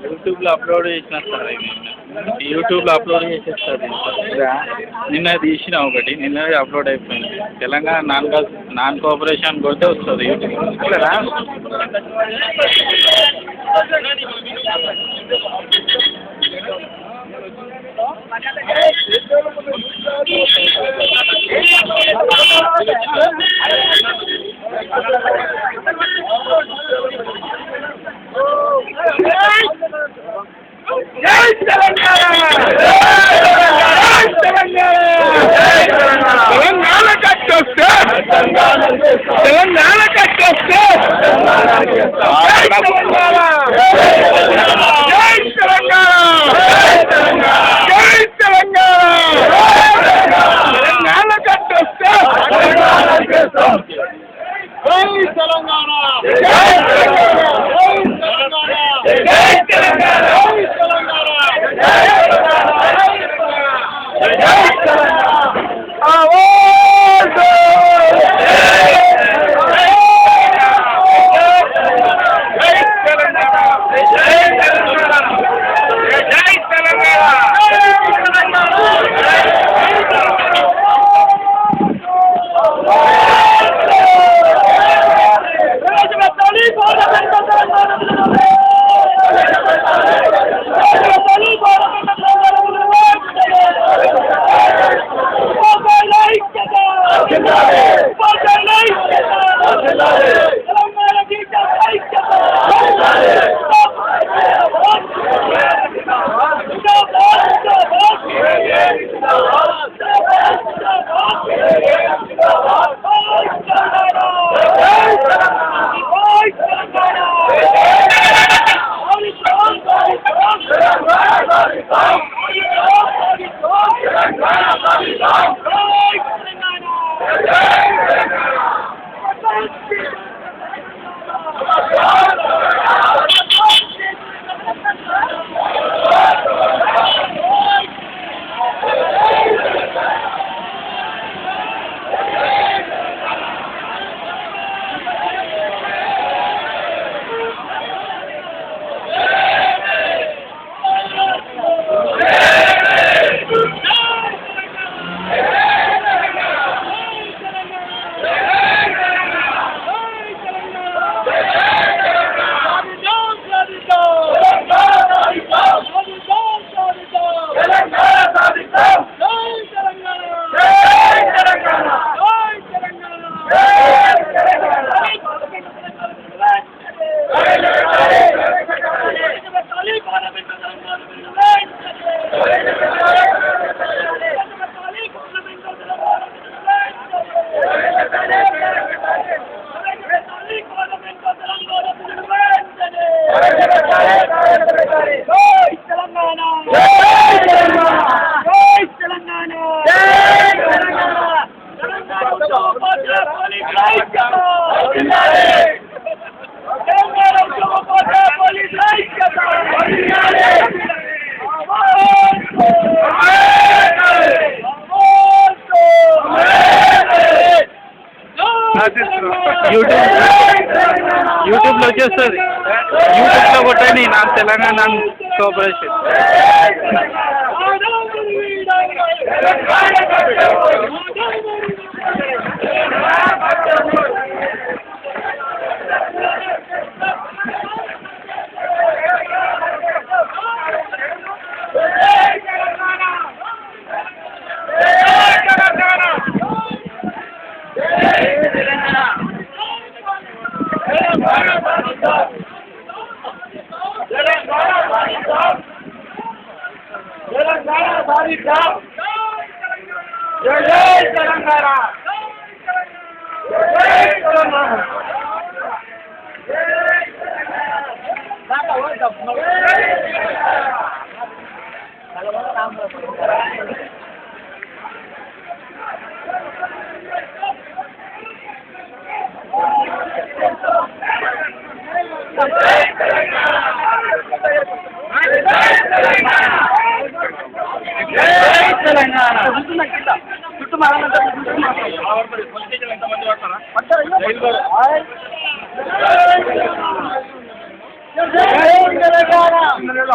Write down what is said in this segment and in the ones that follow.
యూట్యూబ్లో అప్లోడ్ చేసిన సార్ యూట్యూబ్లో అప్లోడ్ చేసేస్తారు నిన్న తీసిన ఒకటి నిన్న అప్లోడ్ అయిపోయింది. తెలంగాణ నాన్ కోఆపరేషన్ కొడితే వస్తుంది యూట్యూబ్. యూట్యూబ్లో వచ్చేస్తుంది. యూట్యూబ్లో కొట్టండి నాన్ తెలంగాణ కోఆపరేషన్.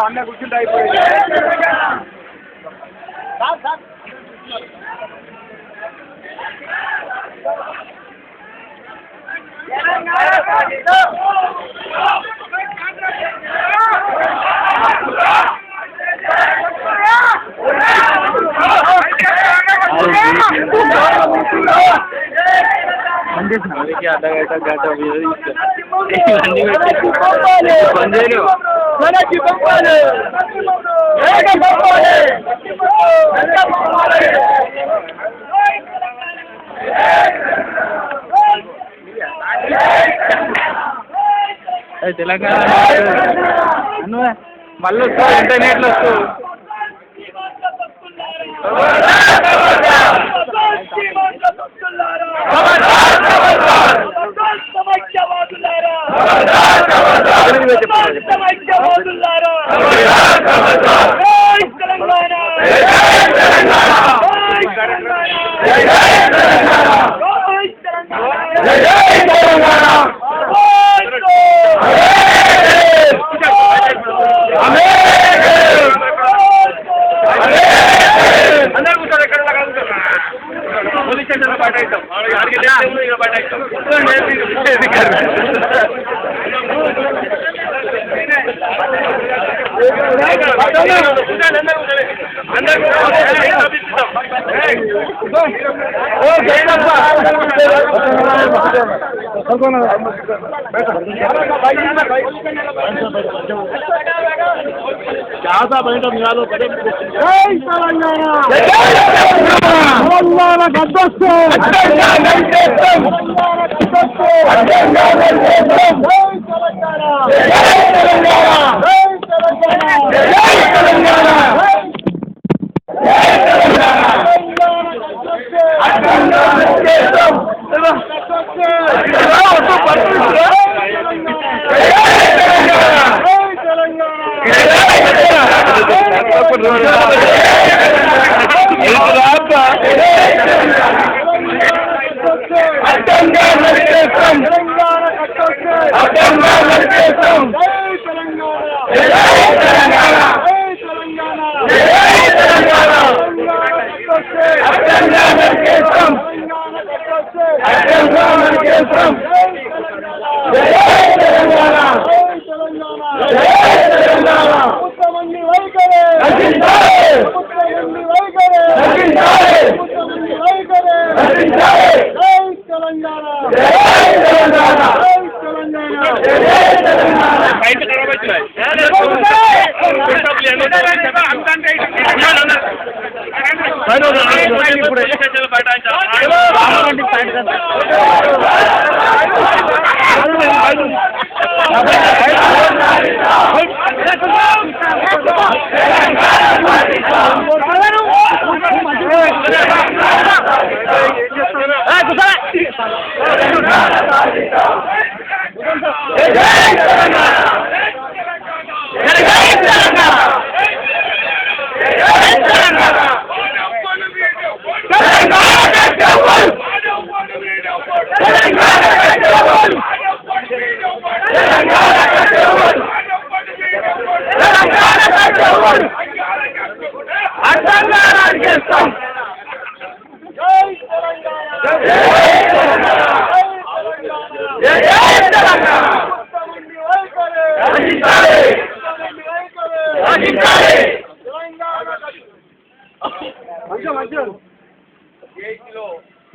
అన్న కూర్చుంటే అయిపోయింది. అందుకే అడ్డగడ్డ గడ్డ తెలంగాణ మళ్ళీ వస్తావు ఇంటర్నెట్లో వస్తావు.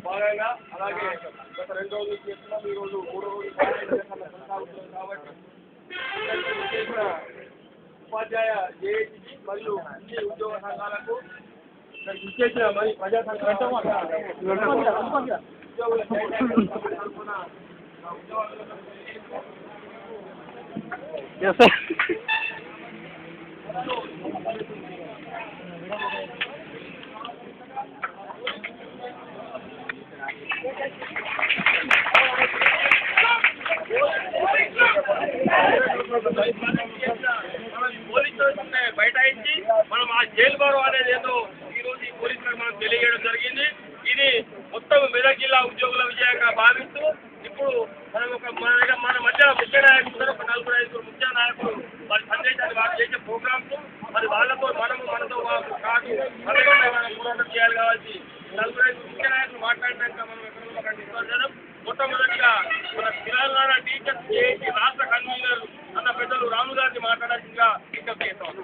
భాగంగా అలాగే గత 2 రోజులు చేస్తున్నాం, ఈ రోజు 3 రోజులు కొనసాగుతుంది కాబట్టి చేసిన ఉపాధ్యాయ జేఏసీకి మరియు అన్ని ఉద్యోగ సంఘాలకు ఇచ్చేసిన మరి ప్రజా సంఘాలకు ఉద్యోగుల తరఫున బయటాయించి మనం ఆ జైలు బారు అనేది ఏదో ఈరోజు ఈ పోలీసులకు మనం తెలియజేయడం జరిగింది. ఇది మొత్తం మెదక్ జిల్లా ఉద్యోగుల విజయంగా భావిస్తూ ఇప్పుడు మనం మన మధ్య ముఖ్య నాయకులు ఒక 4-5 ముఖ్య నాయకులు వారి సందేశాన్ని వారు చేసే ప్రోగ్రామ్స్ మరి వాళ్ళతో మనతో కాదు మనమే మనం పోరాటం చేయాలి కావాల్సి 4-5 ముఖ్య నాయకులు మాట్లాడినాక మనం ఎక్కడ చేయడం. మొట్టమొదటిగా మన తెలంగాణ టీచర్స్ చేసి రాష్ట్ర కన్వీనర్ అన్న పెద్దలు రాము గారిని మాట్లాడాల్సిందిగా విజ్ఞప్తి చేస్తాం.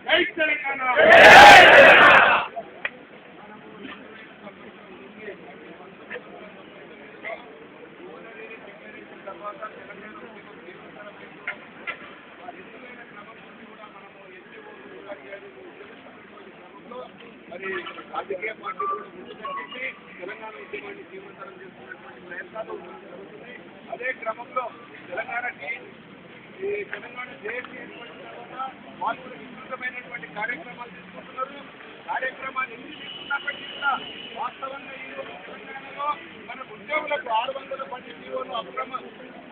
జై తెలంగాణ. మరి రాజకీయ పార్టీలు ముందు కట్టించి తెలంగాణ ఉద్యమాన్ని జీవంతరం చేస్తున్నటువంటి ప్రయత్నాలు జరుగుతుంది. అదే క్రమంలో తెలంగాణ జేఏసీ ఏర్పడిన తర్వాత వాళ్ళు కూడా విస్తృతమైనటువంటి కార్యక్రమాలు తీసుకుంటున్నారు. కార్యక్రమాలు ఎన్ని తీసుకున్నప్పటికీ కూడా వాస్తవంగా ఈరోజు తెలంగాణలో మన ఉద్యోగులకు 600 మంది జీవోలు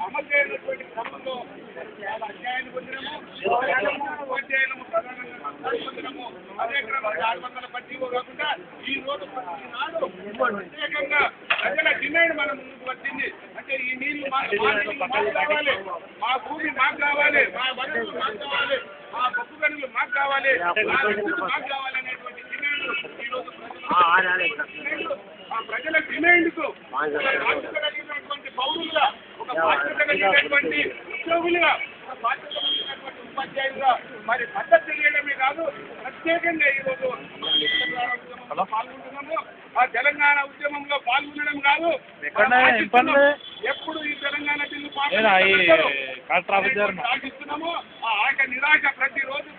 అమలు చేయనటువంటి క్రమంలో చాలా అన్యాయాన్ని పొందినము. ఉపాధ్యాయులము ప్రధానంగా పొందినము. అదే క్రమంలో 600 మంది జీవో కాకుండా ఈనాడు ప్రత్యేకంగా ప్రజల డిమాండ్ మన ముందుకు వచ్చింది. అంటే ఈ నీళ్లు మాకు కావాలి, మా భూమి మాకు కావాలి, మా వనరులు మాకు కావాలి, మా బొగ్గు గనులు మాకు కావాలి, మా విద్యుత్ మాకు కావాలి అనేటువంటి డిమాండ్ ఈరోజు ఆ ప్రజల డిమాండ్కు బాధ్యత కలిగినటువంటి పౌరులుగా, ఒక బాధ్యత కలిగినటువంటి ఉద్యోగులుగా, ఒక బాధ్యత కలిగినటువంటి ఉపాధ్యాయులుగా మరి మద్దతు తెలియడమే కాదు, ప్రత్యేకంగా ఈరోజు పాల్గొంటున్నాము. ఆ తెలంగాణ ఉద్యమంలో పాల్గొనడం కాదు, ఎప్పుడు ఈ తెలంగాణ బిల్లు సాగిస్తున్నామో ఆ నిరాశ ప్రతిరోజు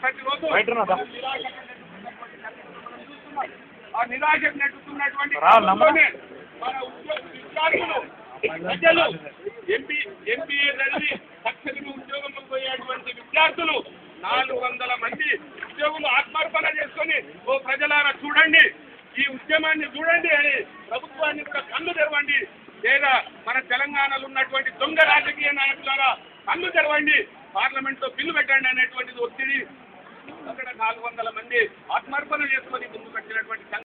ఆ నిరాశకు నెట్టుతున్నటువంటి మన విద్యార్థులు ప్రజలు ఎంబీఏ చదివి లక్షలకు ఉద్యోగంలో పోయేటువంటి విద్యార్థులు 400 మంది ఉద్యోగులు ఆత్మార్పణ చేసుకొని ఓ ప్రజలారా చూడండి, ఈ ఉద్యమాన్ని చూడండి అని ప్రభుత్వాన్ని కూడా కన్ను తెరవండి, లేదా మన తెలంగాణలో ఉన్నటువంటి దొంగ రాజకీయ నాయకులారా కన్ను తెరవండి, పార్లమెంట్ లో బిల్లు పెట్టండి అనేటువంటిది ఒత్తిడి. అక్కడ 400 మంది ఆత్మార్పణ చేసుకొని ముందుకు వచ్చినటువంటి